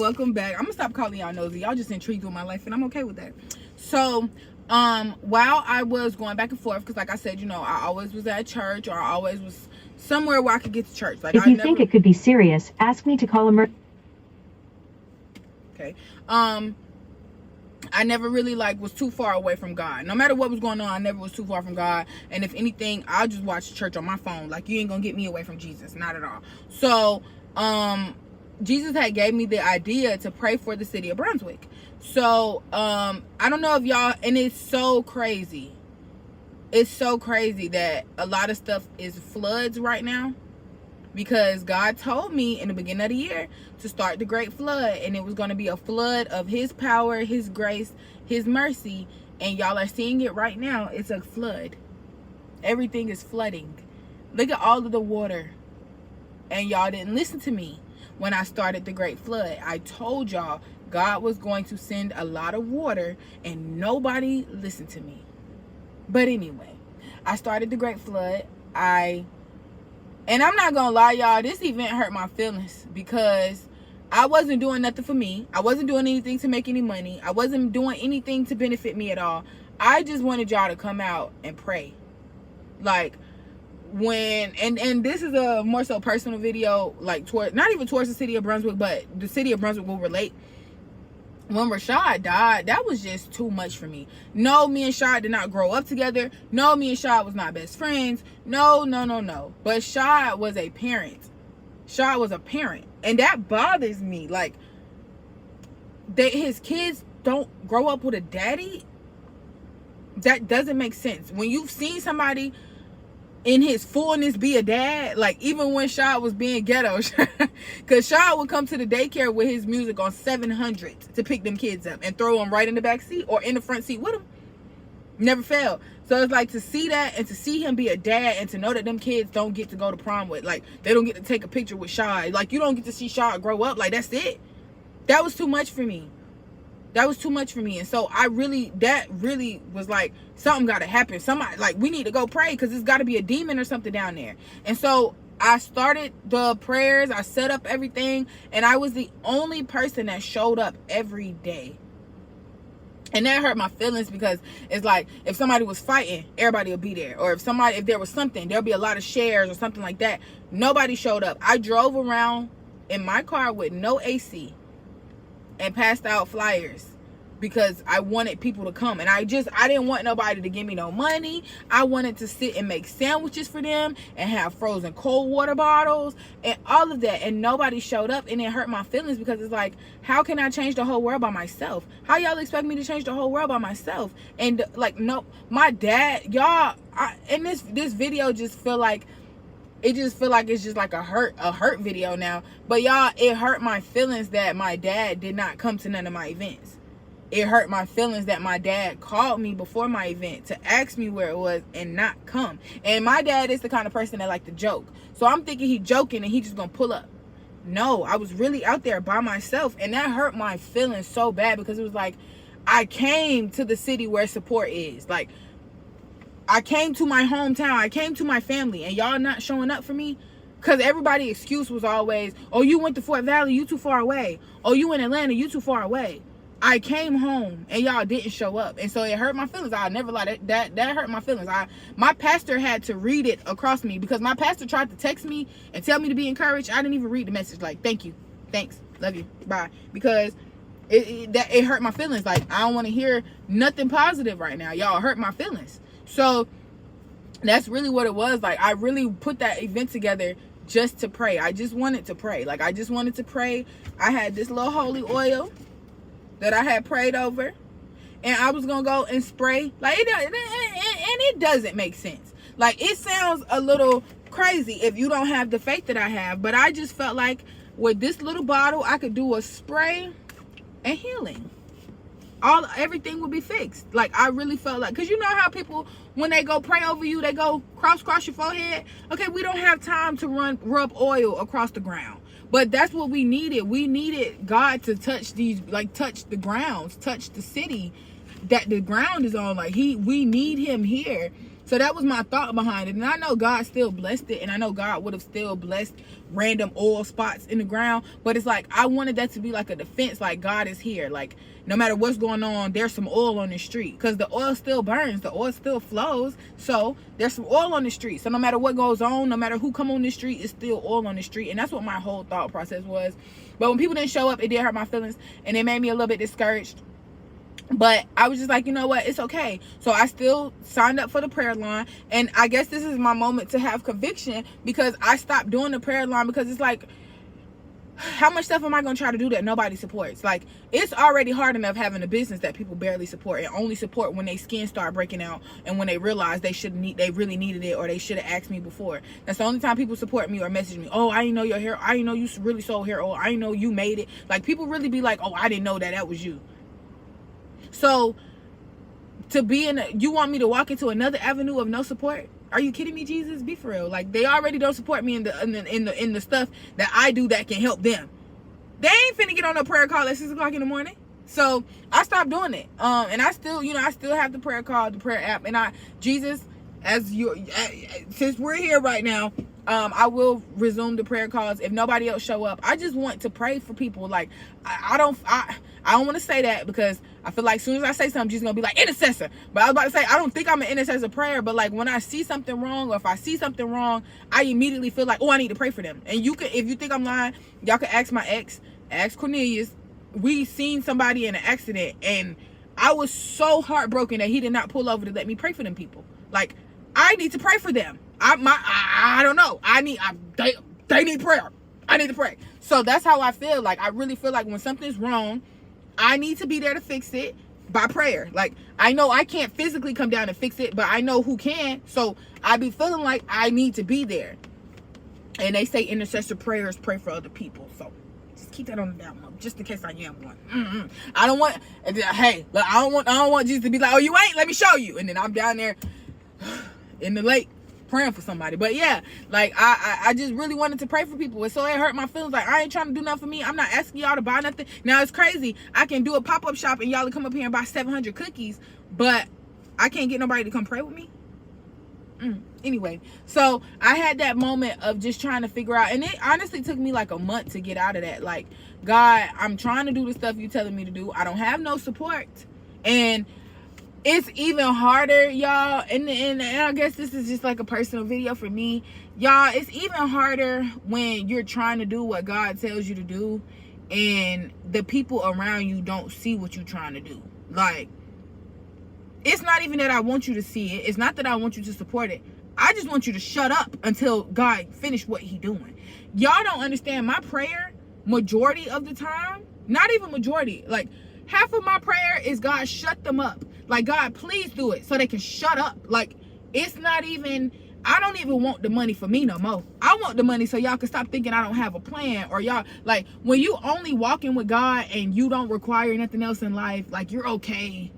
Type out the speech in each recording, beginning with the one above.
welcome back. I'm gonna stop calling y'all nosy. Y'all just intrigued with my life, and I'm okay with that. So while I was going back and forth, because like I said, you know, I always was at church, or I always was somewhere where I could get to church. Like, if you think it could be serious, ask me to call okay. I never really like was too far away from God. No matter what was going on, I never was too far from God. And if anything, I'll just watch church on my phone. Like, you ain't gonna get me away from Jesus, not at all. So Jesus had gave me the idea to pray for the city of Brunswick. So I don't know if y'all, and it's so crazy. It's so crazy that a lot of stuff is floods right now, because God told me in the beginning of the year to start the great flood, and it was going to be a flood of his power, his grace, his mercy. And y'all are seeing it right now. It's a flood. Everything is flooding. Look at all of the water. And y'all didn't listen to me when I started the great flood. I told y'all God was going to send a lot of water, and nobody listened to me. But anyway, I started the great flood. And I'm not gonna lie, y'all, this event hurt my feelings, because I wasn't doing nothing for me. I wasn't doing anything to make any money. I wasn't doing anything to benefit me at all. I just wanted y'all to come out and pray. Like, when, and this is a more so personal video, like toward, not even towards the city of Brunswick, but the city of Brunswick will relate. When Rashad died, that was just too much for me. No, me and Shad did not grow up together. No, me and Shad was not best friends. No. But Shad was a parent. Shad was a parent. And that bothers me. Like, his kids don't grow up with a daddy. That doesn't make sense. When you've seen somebody in his fullness be a dad, like even when Shad was being ghetto, because Shad would come to the daycare with his music on 700 to pick them kids up and throw them right in the back seat or in the front seat with him. Never failed. So it's like, to see that and to see him be a dad, and to know that them kids don't get to go to prom with, like, they don't get to take a picture with Shad, like, you don't get to see Shad grow up, like, that's it. That was too much for me. That was too much for me. And so that really was like, something got to happen. Somebody, like, we need to go pray, because there's got to be a demon or something down there. And so I started the prayers. I set up everything. And I was the only person that showed up every day. And that hurt my feelings, because it's like, if somebody was fighting, everybody would be there. Or if there was something, there'll be a lot of shares or something like that. Nobody showed up. I drove around in my car with no AC and passed out flyers, because I wanted people to come. And I didn't want nobody to give me no money. I wanted to sit and make sandwiches for them and have frozen cold water bottles and all of that. And nobody showed up, and it hurt my feelings, because it's like, how can I change the whole world by myself? How y'all expect me to change the whole world by myself? And like, no, my dad, y'all, and this video just feel like, it's just like a hurt video now. But y'all, it hurt my feelings that my dad did not come to none of my events. It hurt my feelings that my dad called me before my event to ask me where it was and not come. And my dad is the kind of person that like to joke. So I'm thinking he joking and he just gonna pull up. No, I was really out there by myself, and that hurt my feelings so bad, because it was like, I came to the city where support is. Like, I came to my hometown. I came to my family, and y'all not showing up for me. Because everybody's excuse was always, oh, you went to Fort Valley, you too far away. Oh, you in Atlanta, you too far away. I came home, and y'all didn't show up. And so it hurt my feelings. I'll never lie. That hurt my feelings. My pastor had to read it across me, because my pastor tried to text me and tell me to be encouraged. I didn't even read the message. Like, thank you. Thanks. Love you. Bye. Because it hurt my feelings. Like, I don't want to hear nothing positive right now. Y'all hurt my feelings. So that's really what it was. Like, I really put that event together just to pray. I just wanted to pray. Like, I just wanted to pray. I had this little holy oil that I had prayed over, and I was gonna go and spray. Like, and it doesn't make sense. Like, it sounds a little crazy if you don't have the faith that I have, but I just felt like with this little bottle, I could do a spray and healing. Everything would be fixed. Like, I really felt like, because you know how people, when they go pray over you, they go cross your forehead. Okay, we don't have time to rub oil across the ground, but that's what we needed. We needed God to touch touch the grounds, touch the city that the ground is on. Like, we need him here. So that was my thought behind it. And I know God still blessed it, and I know God would have still blessed random oil spots in the ground, but it's like I wanted that to be like a defense, like God is here, like no matter what's going on, there's some oil on the street, because the oil still burns, the oil still flows, so there's some oil on the street. So no matter what goes on, no matter who come on the street, it's still oil on the street. And that's what my whole thought process was. But when people didn't show up, it did hurt my feelings, and it made me a little bit discouraged. But I was just like, you know what, it's okay. So I still signed up for the prayer line, and I guess this is my moment to have conviction, because I stopped doing the prayer line, because it's like, how much stuff am I going to try to do that nobody supports? Like, it's already hard enough having a business that people barely support, and only support when their skin start breaking out and when they realize they really needed it, or they should have asked me before. That's the only time people support me or message me. Oh, I didn't know your hair. I didn't know you really sold hair. Oh, I didn't know you made it. Like, people really be like, oh, I didn't know that was you. So to be you want me to walk into another avenue of no support? Are you kidding me, Jesus? Be for real. Like, they already don't support me in the stuff that I do that can help them. They ain't finna get on a prayer call at 6 o'clock in the morning. So I stopped doing it. And I still, I still have the prayer call, the prayer app, and Jesus, since we're here right now, I will resume the prayer calls if nobody else show up. I just want to pray for people. Like, I don't want to say that, because I feel like as soon as I say something, she's gonna be like, intercessor. But I was about to say, I don't think I'm an intercessor prayer, but like, when I see something wrong, or if I see something wrong, I immediately feel like, oh, I need to pray for them. And you can, if you think I'm lying, y'all can ask my ex, ask Cornelius. We seen somebody in an accident, and I was so heartbroken that he did not pull over to let me pray for them people. Like, I need to pray for them. I don't know. They need prayer. I need to pray. So that's how I feel. Like, I really feel like when something's wrong, I need to be there to fix it by prayer. Like, I know I can't physically come down and fix it, but I know who can. So I be feeling like I need to be there. And they say intercessor prayers pray for other people. So just keep that on the down low, just in case I am one. I don't want, hey, look, I don't want Jesus to be like, oh, you ain't, let me show you. And then I'm down there in the lake praying for somebody. But yeah, like, I just really wanted to pray for people, and so it hurt my feelings. Like, I ain't trying to do nothing for me. I'm not asking y'all to buy nothing. Now, it's crazy, I can do a pop-up shop and y'all will come up here and buy 700 cookies, but I can't get nobody to come pray with me. Anyway, so I had that moment of just trying to figure out, and it honestly took me like a month to get out of that. Like, God, I'm trying to do the stuff you're telling me to do. I don't have no support, and it's even harder, y'all, and I guess this is just like a personal video for me, y'all. It's even harder when you're trying to do what God tells you to do, and the people around you don't see what you're trying to do. Like, it's not even that I want you to see it. It's not that I want you to support it. I just want you to shut up until God finish what he doing. Y'all don't understand. My prayer, majority of the time, not even majority, like half of my prayer is, God, shut them up. Like, God, please do it so they can shut up. Like, it's not even, I don't even want the money for me no more. I want the money so y'all can stop thinking I don't have a plan. Or y'all, like, when you only walking with God and you don't require nothing else in life, like, you're okay.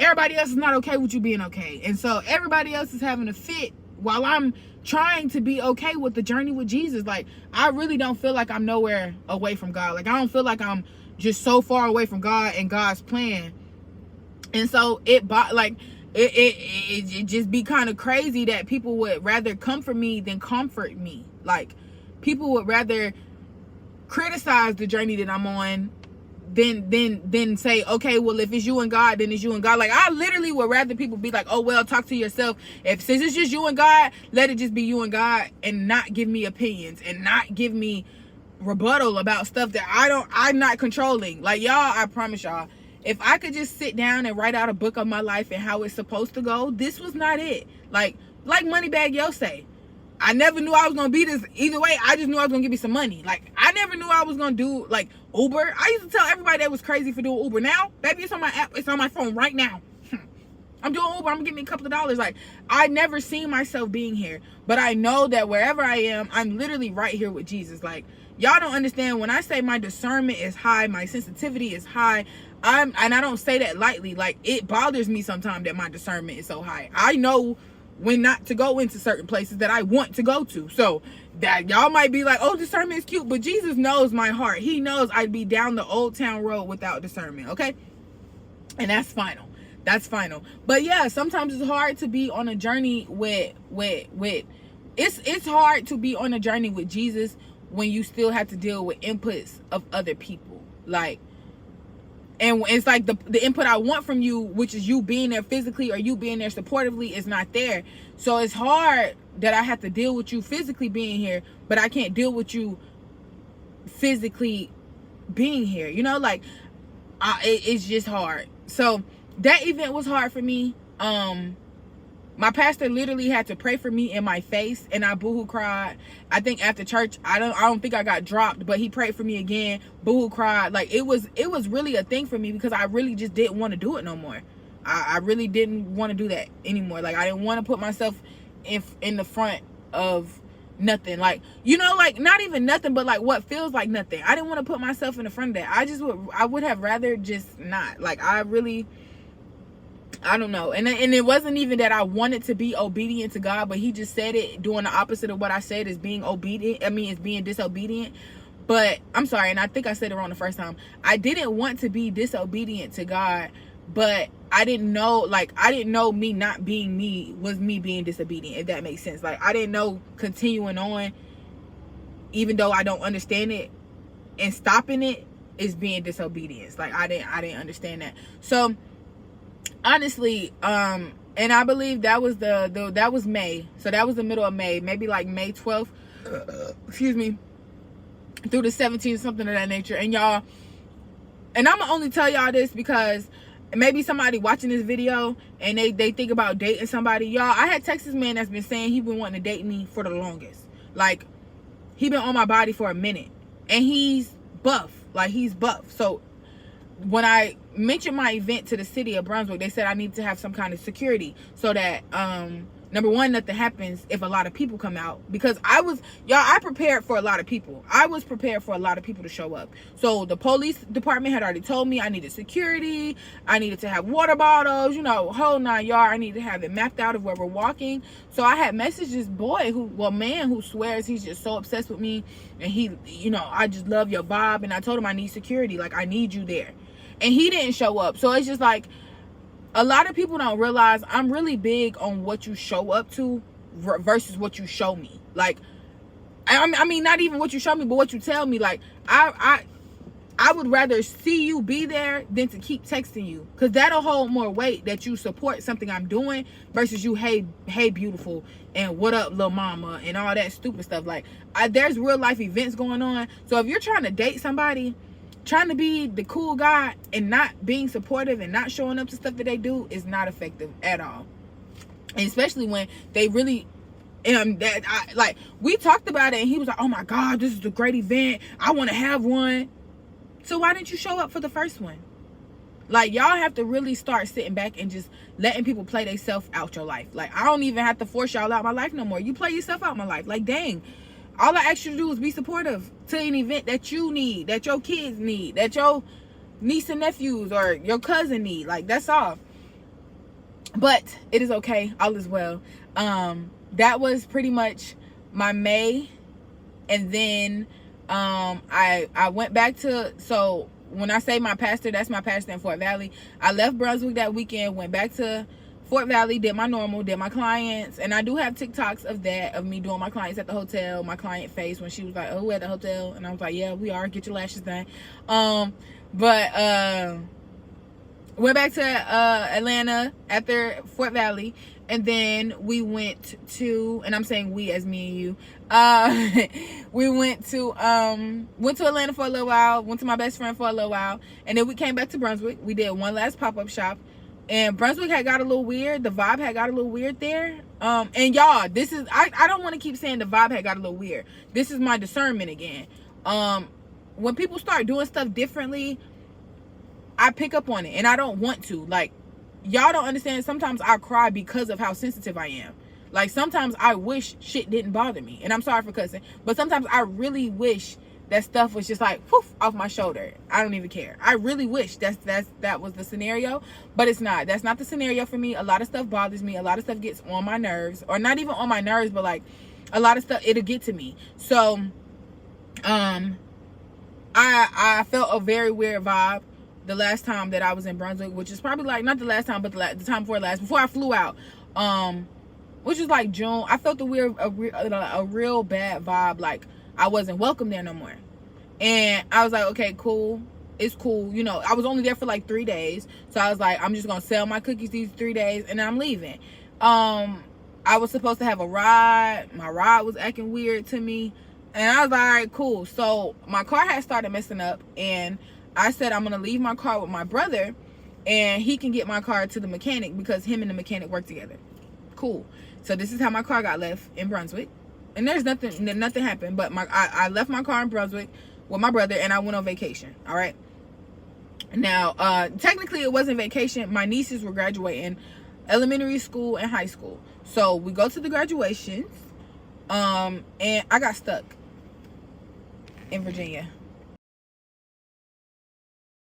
Everybody else is not okay with you being okay. And so everybody else is having a fit while I'm trying to be okay with the journey with Jesus. Like, I really don't feel like I'm nowhere away from God. Like, I don't feel like I'm just so far away from God and God's plan. And so it just be kind of crazy that people would rather comfort me than comfort me. Like, people would rather criticize the journey that I'm on than say, okay, well, if it's you and God, then it's you and God. Like, I literally would rather people be like, oh, well, talk to yourself. Since it's just you and God, let it just be you and God, and not give me opinions and not give me rebuttal about stuff that I'm not controlling. Like, y'all, I promise y'all, if I could just sit down and write out a book of my life and how it's supposed to go, this was not it. Like Moneybagg Yo say, I never knew I was gonna be this either way. I just knew I was gonna give me some money. Like, I never knew I was gonna do like Uber. I used to tell everybody that was crazy for doing Uber. Now, baby, it's on my app. It's on my phone right now. I'm doing Uber. I'm gonna give me a couple of dollars. Like, I never seen myself being here, but I know that wherever I am, I'm literally right here with Jesus. Like, y'all don't understand when I say my discernment is high, my sensitivity is high. And I don't say that lightly. Like, it bothers me sometimes that my discernment is so high. I know when not to go into certain places that I want to go to. So that y'all might be like, oh, discernment is cute, but Jesus knows my heart. He knows I'd be down the Old Town Road without discernment, okay? And that's final. That's final. But yeah, sometimes it's hard to be on a journey with it's hard to be on a journey with Jesus when you still have to deal with inputs of other people. Like, and it's like the input I want from you, which is you being there physically or you being there supportively, is not there. So it's hard that I have to deal with you physically being here, but I can't deal with you physically being here. You know, like, it's just hard. So that event was hard for me. My pastor literally had to pray for me in my face, and I boohoo cried. I think after church, I don't think I got dropped, but he prayed for me again, boohoo cried. Like, it was really a thing for me, because I really just didn't want to do it no more. I really didn't want to do that anymore. Like, I didn't want to put myself in the front of nothing. Like, you know, like, not even nothing, but like what feels like nothing. I didn't want to put myself in the front of that. I would have rather just not. Like, I don't know. And it wasn't even that I wanted to be obedient to God, but he just said it doing the opposite of what I said, is being obedient. I mean, it's being disobedient. But I'm sorry, and I think I said it wrong the first time. I didn't want to be disobedient to God, but I didn't know me not being me was me being disobedient, if that makes sense. Like, I didn't know continuing on, even though I don't understand it, and stopping it is being disobedience. Like, I didn't understand that. So honestly, and I believe that was that was May. So that was the middle of May, maybe like May 12th, excuse me, through the 17th, something of that nature. And y'all, and I'm gonna only tell y'all this because maybe somebody watching this video and they think about dating somebody. Y'all, I had Texas man that's been saying he been wanting to date me for the longest. Like, he been on my body for a minute, and he's buff. Like, he's buff. So when I mentioned my event to the city of Brunswick, they said I need to have some kind of security so that number one, nothing happens if a lot of people come out, because I prepared for a lot of people. I was prepared for a lot of people to show up. So the police department had already told me I needed security, I needed to have water bottles, you know, whole 9 yards. I need to have it mapped out of where we're walking. So I had messaged this man who swears he's just so obsessed with me, and he, you know, I just love your vibe, and I told him I need security, like, I need you there. And he didn't show up. So it's just like, a lot of people don't realize I'm really big on what you show up to versus what you show me. Like, I mean, not even what you show me, but what you tell me. Like, I would rather see you be there than to keep texting you, because that'll hold more weight that you support something I'm doing versus you, hey beautiful, and what up little mama, and all that stupid stuff. Like, there's real life events going on. So if you're trying to date somebody, trying to be the cool guy and not being supportive and not showing up to stuff that they do is not effective at all. And especially when they really, like, we talked about it, and he was like, oh my God, this is a great event, I want to have one. So why didn't you show up for the first one? Like, y'all have to really start sitting back and just letting people play themselves out your life. Like, I don't even have to force y'all out my life no more. You play yourself out my life. Like, dang. All I ask you to do is be supportive to an event that you need, that your kids need, that your niece and nephews or your cousin need. Like, that's all. But it is okay. All is well. That was pretty much my May. And then I went back to, so when I say my pastor, that's my pastor in Fort Valley. I left Brunswick that weekend, went back to Fort Valley, did my normal, did my clients, and I do have TikToks of me doing my clients at the hotel, my client face when she was like, oh, we're at the hotel, and I was like, yeah, we are, get your lashes done. Went back to Atlanta after Fort Valley, and then we went to, and I'm saying we as me and you, we went to Atlanta for a little while, went to my best friend for a little while, and then we came back to Brunswick. We did one last pop-up shop. And Brunswick had got a little weird. The vibe had got a little weird there. And y'all, this is, I don't want to keep saying the vibe had got a little weird. This is my discernment again. When people start doing stuff differently, I pick up on it, and I don't want to. Like, y'all don't understand. Sometimes I cry because of how sensitive I am. Like, sometimes I wish shit didn't bother me. And I'm sorry for cussing, but sometimes I really wish that stuff was just like poof off my shoulder. I don't even care. I really wish that was the scenario, but it's not. That's not the scenario for me. A lot of stuff bothers me. A lot of stuff gets on my nerves, or not even on my nerves, but like a lot of stuff, it'll get to me. So I felt a very weird vibe the last time that I was in Brunswick, which is probably like, not the last time, but the time before last, before I flew out, which was like June. I felt a real bad vibe, like I wasn't welcome there no more. And I was like, okay, cool, it's cool, you know. I was only there for like 3 days, so I was like, I'm just gonna sell my cookies these 3 days and then I'm leaving. I was supposed to have a ride. My ride was acting weird to me, and I was like, all right, cool. So my car had started messing up, and I said I'm gonna leave my car with my brother, and he can get my car to the mechanic because him and the mechanic work together. Cool. So this is how my car got left in Brunswick, and there's nothing happened. But I left my car in Brunswick with my brother, and I went on vacation. All right. Now, technically it wasn't vacation. My nieces were graduating elementary school and high school, so we go to the graduations, and I got stuck in Virginia.